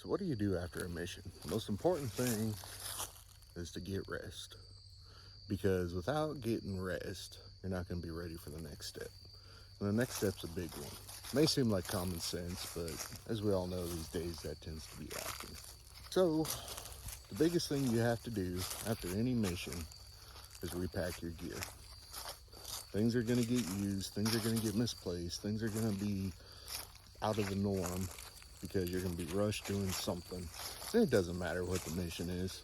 So what do you do after a mission? The most important thing is to get rest. Because without getting rest, you're not going to be ready for the next step. And the next step's a big one. It may seem like common sense, but as we all know these days, that tends to be lacking. So the biggest thing you have to do after any mission is repack your gear. Things are going to get used, things are going to get misplaced, things are going to be out of the norm because you're going to be rushed doing something. And it doesn't matter what the mission is,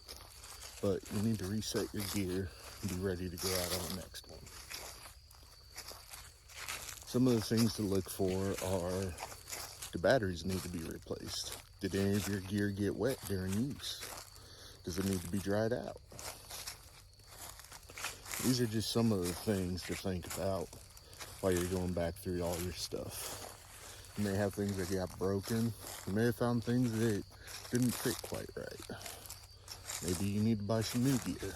but you need to reset your gear and be ready to go out on the next one. Some of the things to look for are the batteries need to be replaced. Did any of your gear get wet during use? Does it need to be dried out? These are just some of the things to think about while you're going back through all your stuff. You may have things that got broken. You may have found things that didn't fit quite right. Maybe you need to buy some new gear.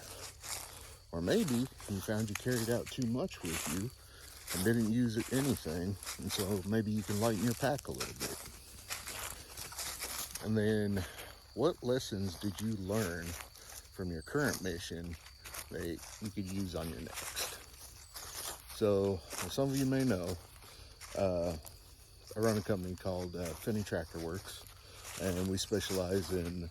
Or maybe you found you carried out too much with you and didn't use it anything, and so maybe you can lighten your pack a little bit. And then, what lessons did you learn from your current mission that you could use on your next? So, as some of you may know, I run a company called Finney Tractor Works, and we specialize in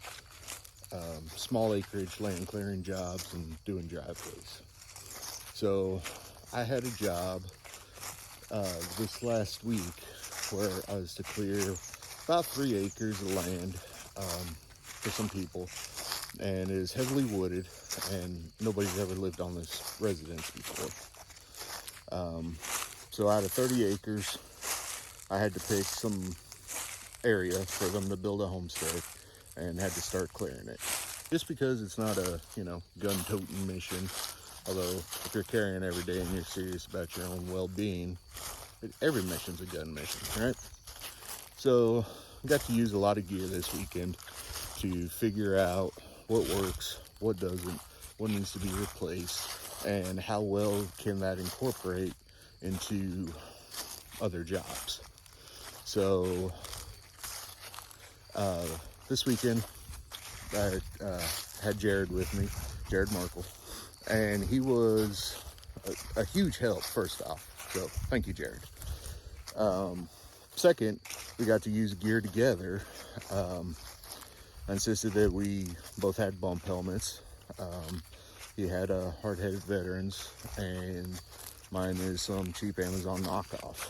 small acreage land clearing jobs and doing driveways. So, I had a job this last week where I was to clear about 3 acres of land for some people, and it is heavily wooded, and nobody's ever lived on this residence before. So out of 30 acres, I had to pick some area for them to build a homestead and had to start clearing it. Just because it's not a, gun-toting mission, although if you're carrying every day and you're serious about your own well-being, every mission's a gun mission, right? So I got to use a lot of gear this weekend to figure out what works, what doesn't, what needs to be replaced, and how well can that incorporate into other jobs. So this weekend I had Jared with me, Jared Markle, and he was a huge help, first off. So thank you, Jared. Second, we got to use gear together. I insisted that we both had bump helmets. He had a hard-headed veterans, and mine is some cheap Amazon knockoff.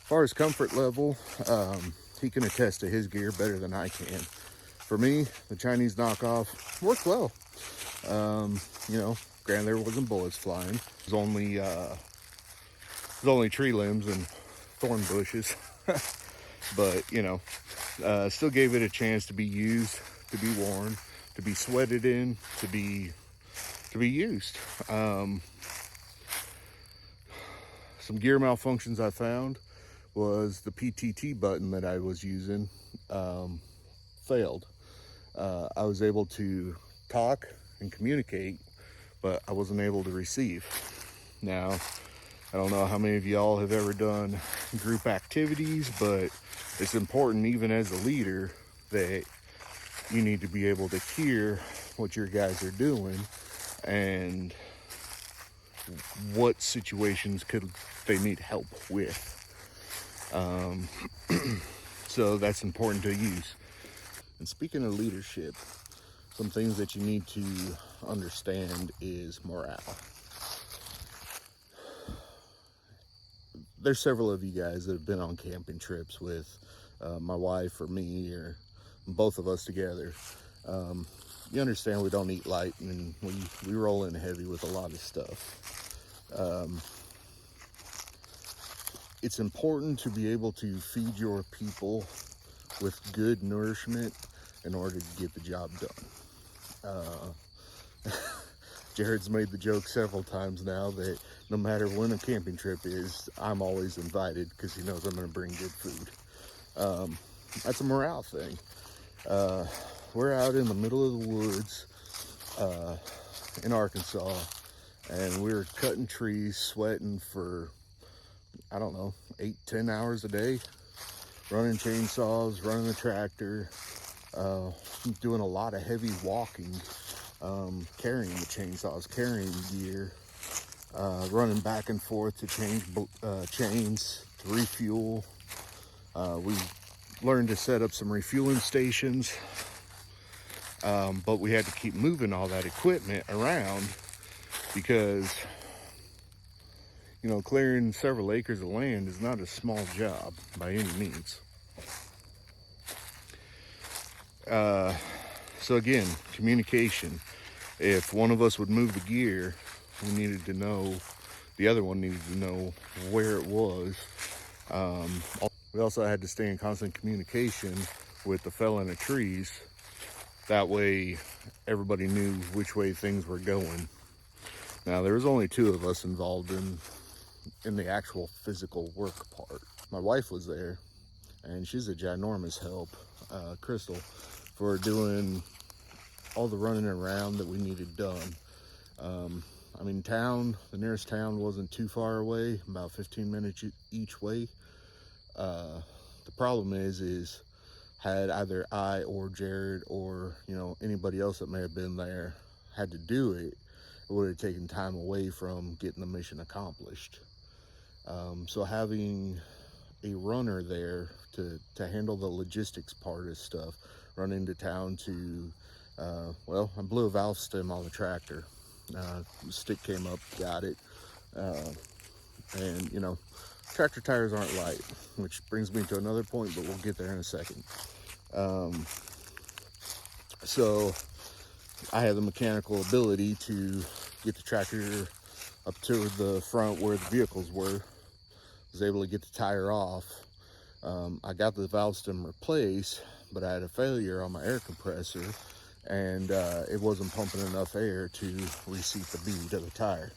As far as comfort level, he can attest to his gear better than I can. For me, the Chinese knockoff worked well. Granted, there wasn't bullets flying. It was only tree limbs and thorn bushes. But, still gave it a chance to be used, to be worn, to be sweated in, to be used. Some gear malfunctions I found was the PTT button that I was using failed. I was able to talk and communicate, but I wasn't able to receive. Now, I don't know how many of y'all have ever done group activities, but it's important, even as a leader, that you need to be able to hear what your guys are doing and what situations could they need help with. So that's important to use. And speaking of leadership, some things that you need to understand is morale. There's several of you guys that have been on camping trips with my wife or me or both of us together. You understand we don't eat light, and we roll in heavy with a lot of stuff. It's important to be able to feed your people with good nourishment in order to get the job done. Jared's made the joke several times now that no matter when a camping trip is, I'm always invited because he knows I'm going to bring good food. That's a morale thing. We're out in the middle of the woods in Arkansas, and we're cutting trees, sweating for, 8-10 hours a day, running chainsaws, running the tractor, doing a lot of heavy walking, carrying the chainsaws, carrying gear, running back and forth to change chains, to refuel. We learned to set up some refueling stations, but we had to keep moving all that equipment around because, you know, clearing several acres of land is not a small job by any means. So again, communication. If one of us would move the gear, we needed to know, the other one needed to know where it was. We also had to stay in constant communication with the felling of trees. That way everybody knew which way things were going. Now there was only two of us involved in the actual physical work part. My wife was there, and she's a ginormous help, Crystal, for doing all the running around that we needed done. I mean, the nearest town wasn't too far away, about 15 minutes each way. The problem is had either I or Jared or, you know, anybody else that may have been there had to do it, it would have taken time away from getting the mission accomplished. So having a runner there to handle the logistics part of stuff, run into town to, well, I blew a valve stem on the tractor. Stick came up, got it. And, you know, tractor tires aren't light, which brings me to another point, but we'll get there in a second. So I had the mechanical ability to get the tractor up to the front where the vehicles were. Was able to get the tire off. I got the valve stem replaced, but I had a failure on my air compressor, and it wasn't pumping enough air to reseat the bead of the tire.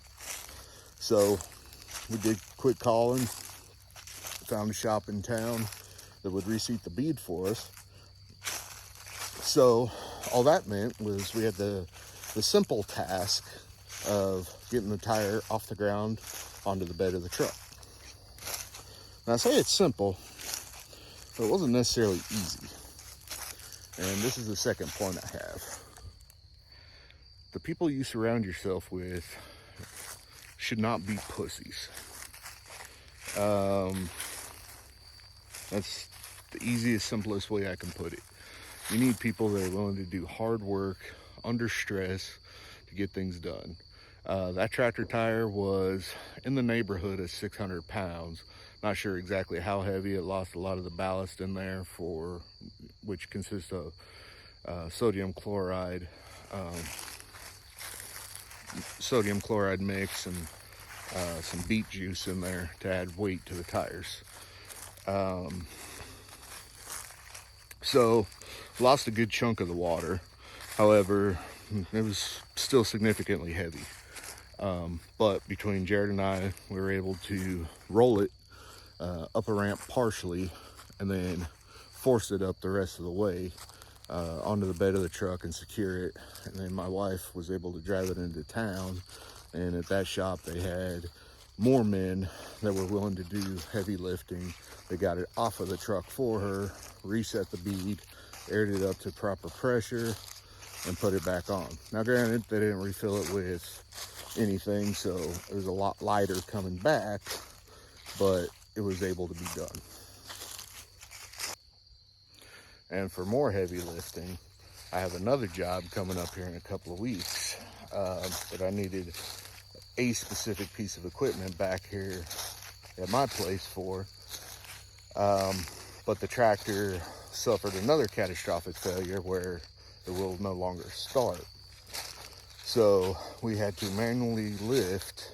So we did quick calling, found a shop in town that would reseat the bead for us. So all that meant was we had the simple task of getting the tire off the ground onto the bed of the truck. Now I say it's simple, but it wasn't necessarily easy. And this is the second point I have. The people you surround yourself with should not be pussies. That's the easiest, simplest way I can put it. You need people that are willing to do hard work under stress to get things done. That tractor tire was in the neighborhood of 600 pounds. Not sure exactly how heavy. It lost a lot of the ballast in there, which consists of sodium chloride mix and some beet juice in there to add weight to the tires. So lost a good chunk of the water. However, it was still significantly heavy. But between Jared and I, we were able to roll it up a ramp partially and then force it up the rest of the way onto the bed of the truck and secure it. And then my wife was able to drive it into town, and at that shop they had more men that were willing to do heavy lifting. They got it off of the truck for her, reset the bead, aired it up to proper pressure, and put it back on. Now granted, they didn't refill it with anything, so it was a lot lighter coming back, but it was able to be done. And for more heavy lifting, I have another job coming up here in a couple of weeks that I needed a specific piece of equipment back here at my place for. But the tractor suffered another catastrophic failure where it will no longer start. So we had to manually lift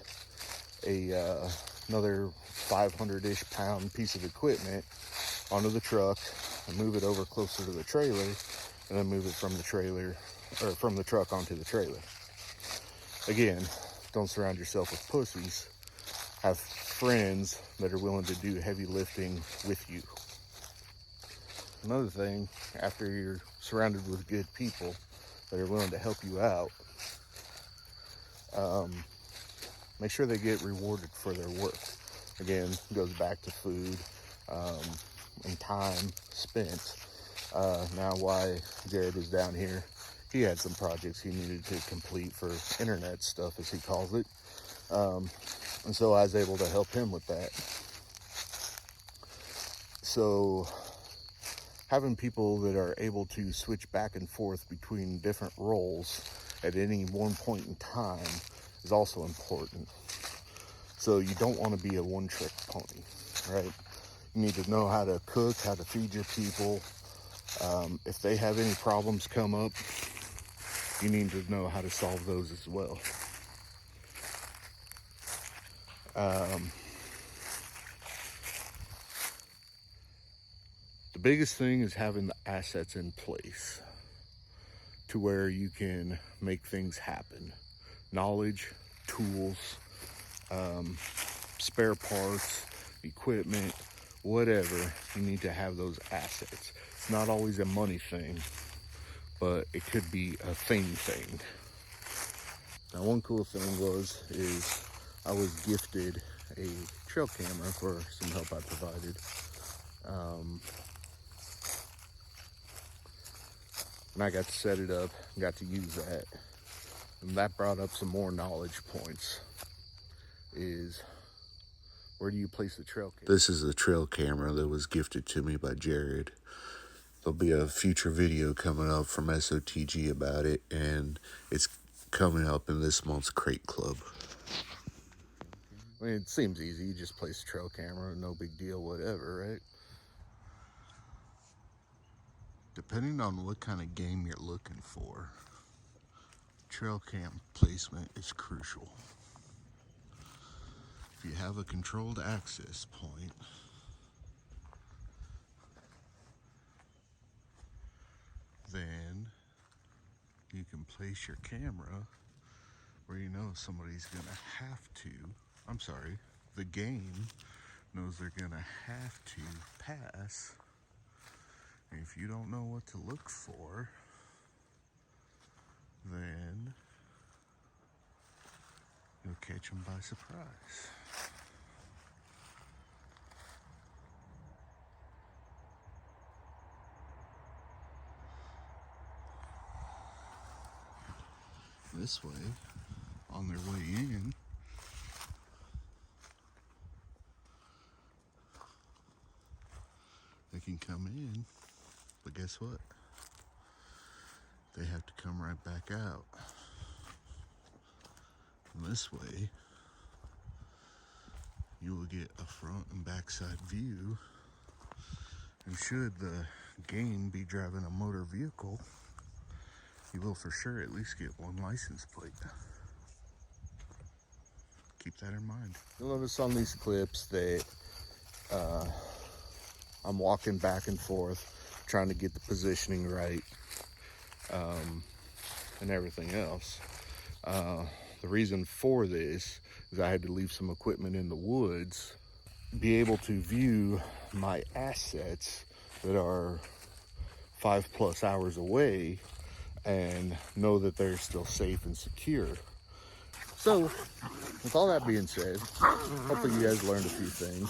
another 500-ish pound piece of equipment onto the truck and move it over closer to the trailer, and then move it from the trailer, or from the truck onto the trailer. Again, don't surround yourself with pussies. Have friends that are willing to do heavy lifting with you. Another thing, after you're surrounded with good people that are willing to help you out, make sure they get rewarded for their work. Again, it goes back to food and time spent. Now why Jared was down here, he had some projects he needed to complete for internet stuff, as he calls it. And so I was able to help him with that. So having people that are able to switch back and forth between different roles at any one point in time is also important. So you don't want to be a one-trick pony, right? You need to know how to cook, how to feed your people. If they have any problems come up, you need to know how to solve those as well. The biggest thing is having the assets in place to where you can make things happen. Knowledge, tools, spare parts, equipment, whatever. You need to have those assets. It's not always a money thing, but it could be a fame thing. Now, one cool thing is I was gifted a trail camera for some help I provided. And I got to set it up, got to use that. And that brought up some more knowledge points. Is where do you place the trail camera? This is the trail camera that was gifted to me by Jared. There'll be a future video coming up from SOTG about it, and it's coming up in this month's Crate Club. I mean, it seems easy. You just place a trail camera, no big deal, whatever, right? Depending on what kind of game you're looking for, trail cam placement is crucial. If you have a controlled access point, then you can place your camera where you know somebody's gonna have to, the game knows they're gonna have to pass. And if you don't know what to look for, then you'll catch them by surprise. This way, on their way in, they can come in, but guess what? They have to come right back out. And this way, you will get a front and backside view. And should the game be driving a motor vehicle, you will for sure at least get one license plate. Keep that in mind. You'll notice on these clips that I'm walking back and forth, trying to get the positioning right, and everything else. The reason for this is I had to leave some equipment in the woods, be able to view my assets that are 5+ hours away and know that they're still safe and secure. So, with all that being said, hopefully you guys learned a few things.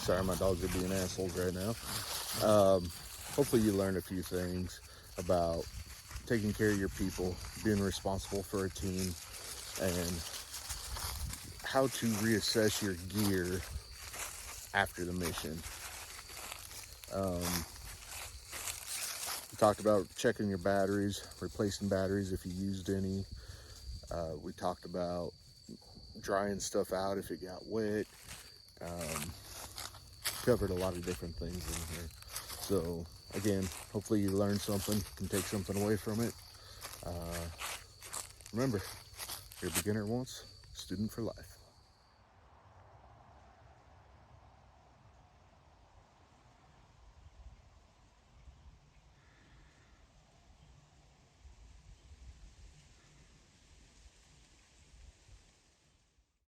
Sorry, my dogs are being assholes right now. Hopefully you learned a few things about taking care of your people, being responsible for a team, and how to reassess your gear after the mission. We talked about checking your batteries, replacing batteries if you used any. We talked about drying stuff out if it got wet. Covered a lot of different things in here. So again, hopefully you learned something, can take something away from it. Remember, you're a beginner once, student for life.